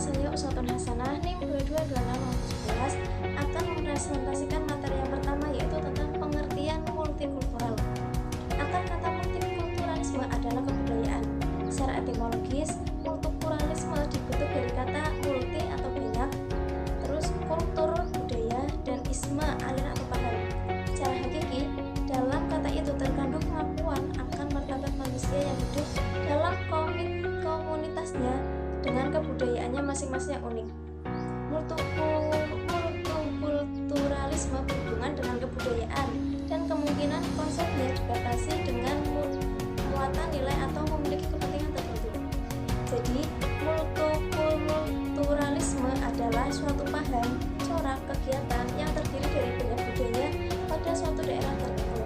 saya Uswatun Hasanah NIM 222611 akan mempresentasikan materi yang pertama, yaitu tentang pengertian multikultural. Akar kata multikulturalisme adalah kebudayaan. Secara etimologis, multikulturalisme dibentuk dari kata multi atau banyak, terus kultur budaya, dan isme aliran atau paham. Secara hakiki, dalam kata itu terkandung pengakuan akan martabat manusia yang hidup dalam komunitasnya dengan kebudayaannya masing-masing yang unik. Multikulturalisme berhubungan dengan kebudayaan dan kemungkinan konsepnya dibatasi dengan muatan nilai atau memiliki kepentingan tertentu. Jadi, multikulturalisme adalah suatu paham, corak, kegiatan yang terdiri dari banyak budaya pada suatu daerah tertentu.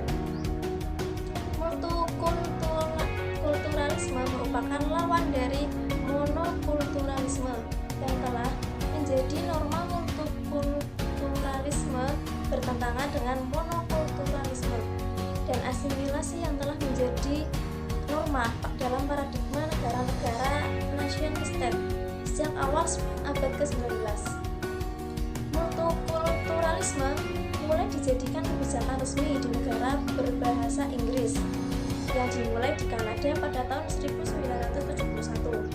Multikulturalisme merupakan lawan dari monokulturalisme yang telah menjadi norma. Multikulturalisme bertentangan dengan monokulturalisme dan asimilasi yang telah menjadi norma dalam paradigma negara-negara nation state sejak awal abad ke-19. Multikulturalisme mulai dijadikan kebijakan resmi di negara berbahasa Inggris yang dimulai di Kanada pada tahun 1971.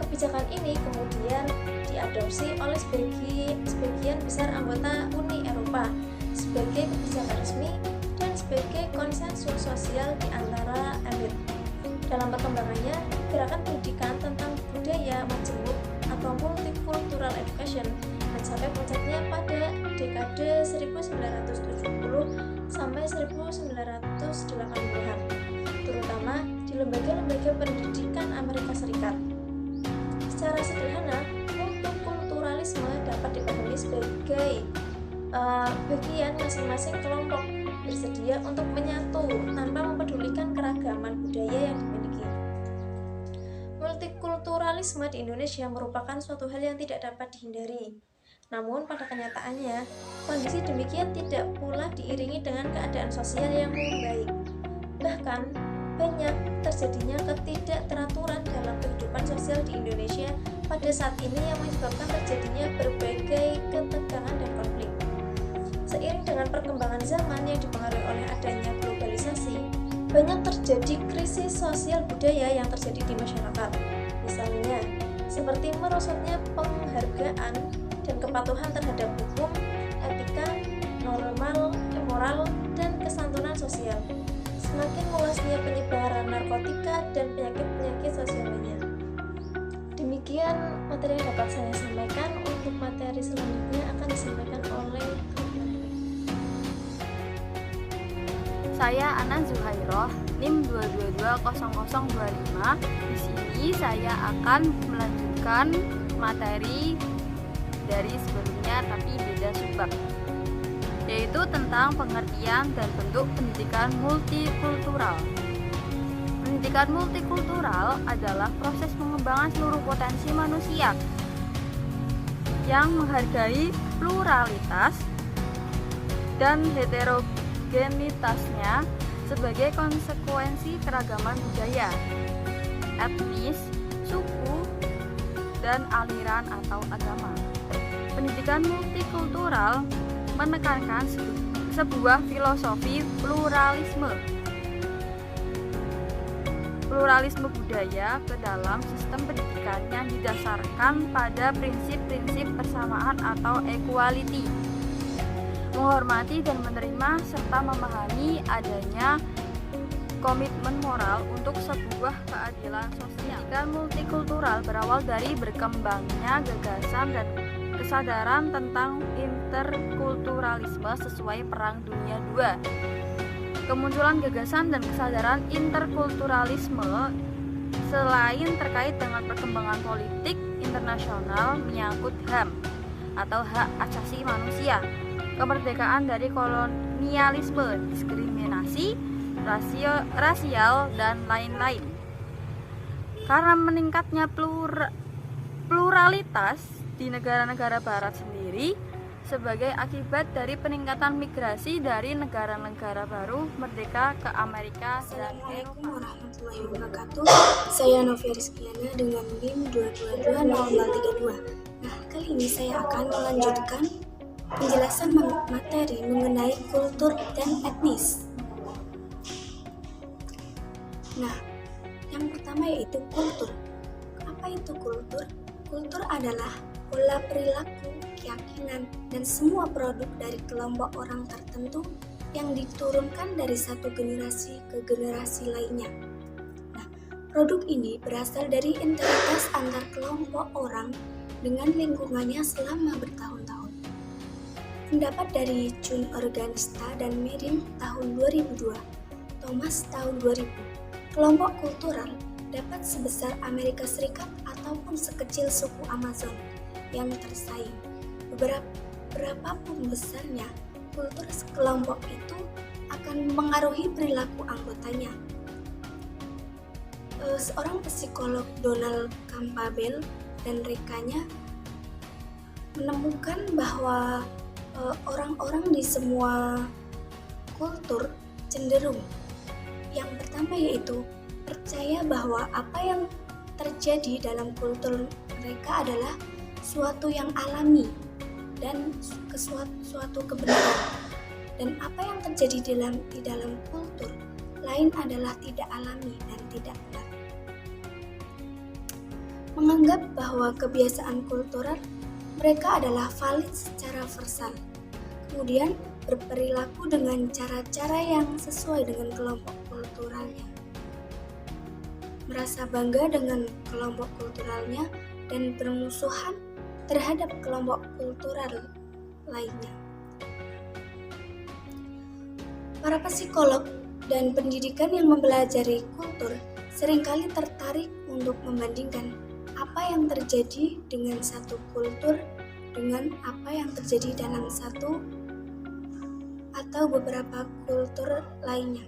Kebijakan ini kemudian diadopsi oleh sebagian besar anggota Uni Eropa sebagai kebijakan resmi dan sebagai konsensus sosial di antara elit. Dalam perkembangannya, gerakan pendidikan tentang budaya majemuk atau multicultural education mencapai puncaknya pada dekade 1970 sampai 1980-an, terutama di lembaga-lembaga pendidikan Amerika Serikat. Secara sederhana, multikulturalisme dapat dipahami sebagai bagian masing-masing kelompok bersedia untuk menyatu tanpa mempedulikan keragaman budaya yang dimiliki. Multikulturalisme di Indonesia merupakan suatu hal yang tidak dapat dihindari. Namun pada kenyataannya, kondisi demikian tidak pula diiringi dengan keadaan sosial yang membaik. Bahkan, banyak terjadinya ketidakteraturan dalam kehidupan sosial di Indonesia pada saat ini yang menyebabkan terjadinya berbagai ketegangan dan konflik. Seiring dengan perkembangan zaman yang dipengaruhi oleh adanya globalisasi, banyak terjadi krisis sosial budaya yang terjadi di masyarakat. Misalnya, seperti merosotnya penghargaan dan kepatuhan terhadap hukum, etika, moral, dan kesantunan sosial. Semakin meluasnya penyebaran narkotika dan penyakit-penyakit sosial lainnya. Demikian materi yang dapat saya sampaikan. Untuk materi selanjutnya akan disampaikan oleh saya Ana Zuhairoh, NIM 2220025. Di sini saya akan melanjutkan materi dari sebelumnya tapi beda subbab, yaitu tentang pengertian dan bentuk pendidikan multikultural. Pendidikan multikultural adalah proses pengembangan seluruh potensi manusia yang menghargai pluralitas dan heterogenitasnya sebagai konsekuensi keragaman budaya, etnis, suku, dan aliran atau agama. Pendidikan multikultural menekankan sebuah filosofi pluralisme budaya ke dalam sistem pendidikan yang didasarkan pada prinsip-prinsip persamaan atau equality, menghormati dan menerima serta memahami adanya komitmen moral untuk sebuah keadilan sosial. Pendidikan multikultural berawal dari berkembangnya gagasan dan kesadaran tentang interkulturalisme sesuai Perang Dunia II. Kemunculan gagasan dan kesadaran interkulturalisme selain terkait dengan perkembangan politik internasional menyangkut HAM atau hak asasi manusia, kemerdekaan dari kolonialisme, diskriminasi rasial, dan lain-lain. Karena meningkatnya pluralitas di negara-negara barat sendiri, sebagai akibat dari peningkatan migrasi dari negara-negara baru merdeka ke Amerika dan Assalamualaikum Eropa. warahmatullahi wabarakatuh. Saya Novia Rizkyana dengan NIM 2220032. Nah, kali ini saya akan melanjutkan penjelasan materi mengenai kultur dan etnis. Nah, yang pertama yaitu kultur. Apa itu kultur? Kultur adalah pola perilaku, keyakinan, dan semua produk dari kelompok orang tertentu yang diturunkan dari satu generasi ke generasi lainnya. Nah, produk ini berasal dari entitas antar kelompok orang dengan lingkungannya selama bertahun-tahun. Pendapat dari Jun Organista dan Merin tahun 2002, Thomas tahun 2000, kelompok kultural dapat sebesar Amerika Serikat ataupun sekecil suku Amazon yang tersaing. Berapapun besarnya, kultur kelompok itu akan mengaruhi perilaku anggotanya. Seorang psikolog Donald Campbell dan rekannya menemukan bahwa orang-orang di semua kultur cenderung yang pertama yaitu percaya bahwa apa yang terjadi dalam kultur mereka adalah suatu yang alami dan suatu kebenaran, dan apa yang terjadi di dalam kultur lain adalah tidak alami dan tidak benar. Menganggap bahwa kebiasaan kultural mereka adalah valid secara universal, kemudian berperilaku dengan cara-cara yang sesuai dengan kelompok kulturalnya, merasa bangga dengan kelompok kulturalnya dan bermusuhan terhadap kelompok kultural lainnya. Para psikolog dan pendidikan yang mempelajari kultur seringkali tertarik untuk membandingkan apa yang terjadi dengan satu kultur dengan apa yang terjadi dalam satu atau beberapa kultur lainnya.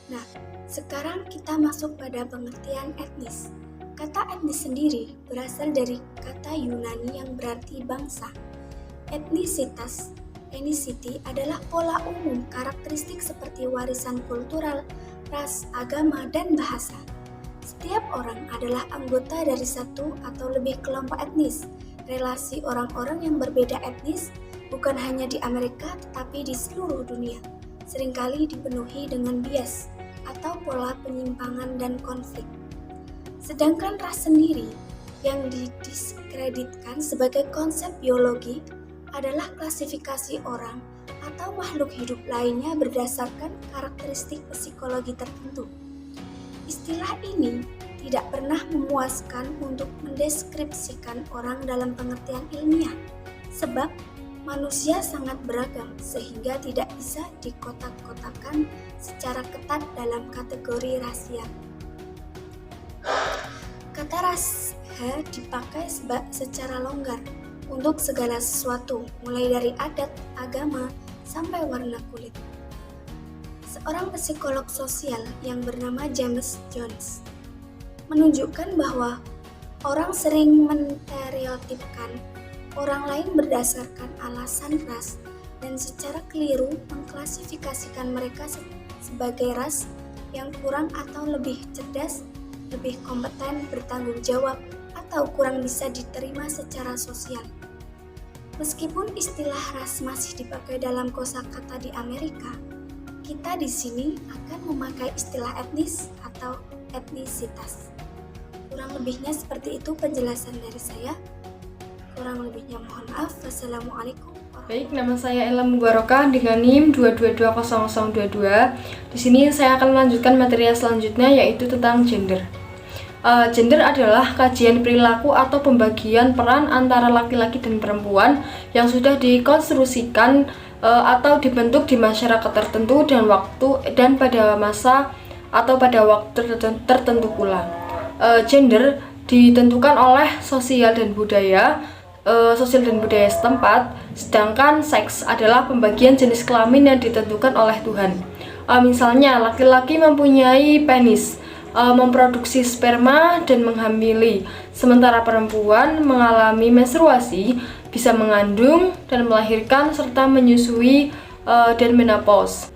Nah, sekarang kita masuk pada pengertian etnis. Kata etnis sendiri berasal dari kata Yunani yang berarti bangsa. Etnisitas, ethnicity adalah pola umum karakteristik seperti warisan kultural, ras, agama, dan bahasa. Setiap orang adalah anggota dari satu atau lebih kelompok etnis. Relasi orang-orang yang berbeda etnis bukan hanya di Amerika tetapi di seluruh dunia seringkali dipenuhi dengan bias atau pola penyimpangan dan konflik. Sedangkan ras sendiri yang didiskreditkan sebagai konsep biologi adalah klasifikasi orang atau makhluk hidup lainnya berdasarkan karakteristik psikologi tertentu. Istilah ini tidak pernah memuaskan untuk mendeskripsikan orang dalam pengertian ilmiah, sebab manusia sangat beragam sehingga tidak bisa dikotak-kotakan secara ketat dalam kategori rasial. Kata ras dipakai secara longgar untuk segala sesuatu, mulai dari adat, agama, sampai warna kulit. Seorang psikolog sosial yang bernama James Jones menunjukkan bahwa orang sering menstereotipkan orang lain berdasarkan alasan ras dan secara keliru mengklasifikasikan mereka sebagai ras yang kurang atau lebih cerdas, lebih kompeten, bertanggung jawab, atau kurang bisa diterima secara sosial. Meskipun istilah ras masih dipakai dalam kosakata di Amerika, kita di sini akan memakai istilah etnis atau etnisitas. Kurang lebihnya seperti itu penjelasan dari saya. Kurang lebihnya mohon maaf. Wassalamualaikum. Baik, nama saya Ella Mubarokah dengan NIM 2220022. Di sini saya akan melanjutkan materi selanjutnya yaitu tentang gender. Gender adalah kajian perilaku atau pembagian peran antara laki-laki dan perempuan yang sudah dikonstruksikan atau dibentuk di masyarakat tertentu dan pada masa atau pada waktu tertentu pula. Gender ditentukan oleh sosial dan budaya setempat, sedangkan seks adalah pembagian jenis kelamin yang ditentukan oleh Tuhan. Misalnya, laki-laki mempunyai penis, memproduksi sperma dan menghamili, sementara perempuan mengalami menstruasi, bisa mengandung dan melahirkan serta menyusui dan menopause.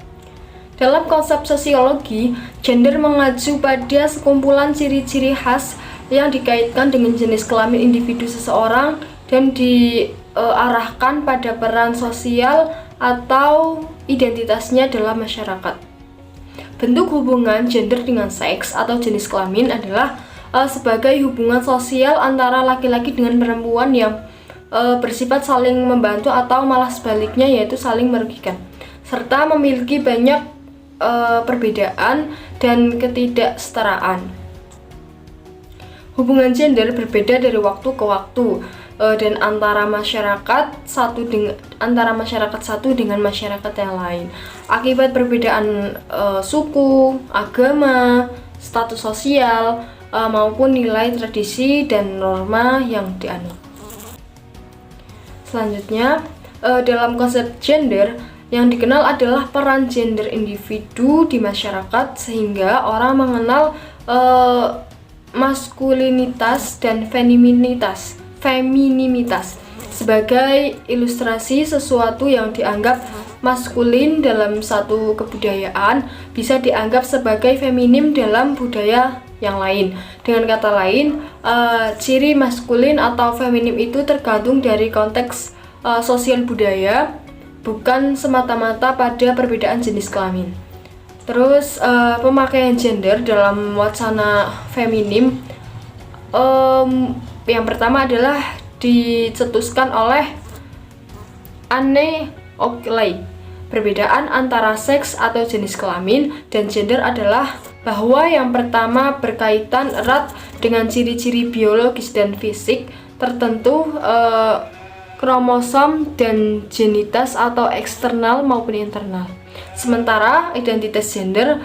Dalam konsep sosiologi, gender mengacu pada sekumpulan ciri-ciri khas yang dikaitkan dengan jenis kelamin individu seseorang dan diarahkan pada peran sosial atau identitasnya dalam masyarakat. Bentuk hubungan gender dengan seks atau jenis kelamin adalah sebagai hubungan sosial antara laki-laki dengan perempuan yang bersifat saling membantu atau malah sebaliknya, yaitu saling merugikan, serta memiliki banyak perbedaan dan ketidaksetaraan. Hubungan gender berbeda dari waktu ke waktu dan antara masyarakat satu dengan masyarakat yang lain akibat perbedaan suku, agama, status sosial maupun nilai tradisi dan norma yang dianut. Selanjutnya, dalam konsep gender yang dikenal adalah peran gender individu di masyarakat, sehingga orang mengenal maskulinitas dan femininitas sebagai ilustrasi sesuatu yang dianggap maskulin dalam satu kebudayaan bisa dianggap sebagai feminim dalam budaya yang lain. Dengan kata lain, ciri maskulin atau feminim itu tergantung dari konteks sosial budaya, bukan semata-mata pada perbedaan jenis kelamin. Terus pemakaian gender dalam wacana feminim yang pertama adalah dicetuskan oleh Anne Oakley. Perbedaan antara seks atau jenis kelamin dan gender adalah bahwa yang pertama berkaitan erat dengan ciri-ciri biologis dan fisik tertentu, kromosom dan genitas atau eksternal maupun internal. Sementara identitas gender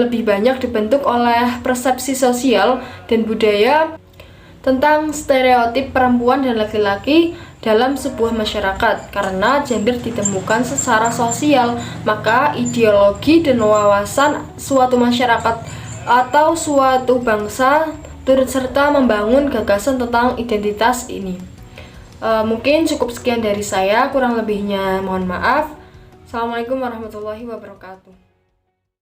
lebih banyak dibentuk oleh persepsi sosial dan budaya tentang stereotip perempuan dan laki-laki dalam sebuah masyarakat. Karena gender ditemukan secara sosial, maka ideologi dan wawasan suatu masyarakat atau suatu bangsa turut serta membangun gagasan tentang identitas ini. Mungkin cukup sekian dari saya, kurang lebihnya mohon maaf. Assalamualaikum warahmatullahi wabarakatuh.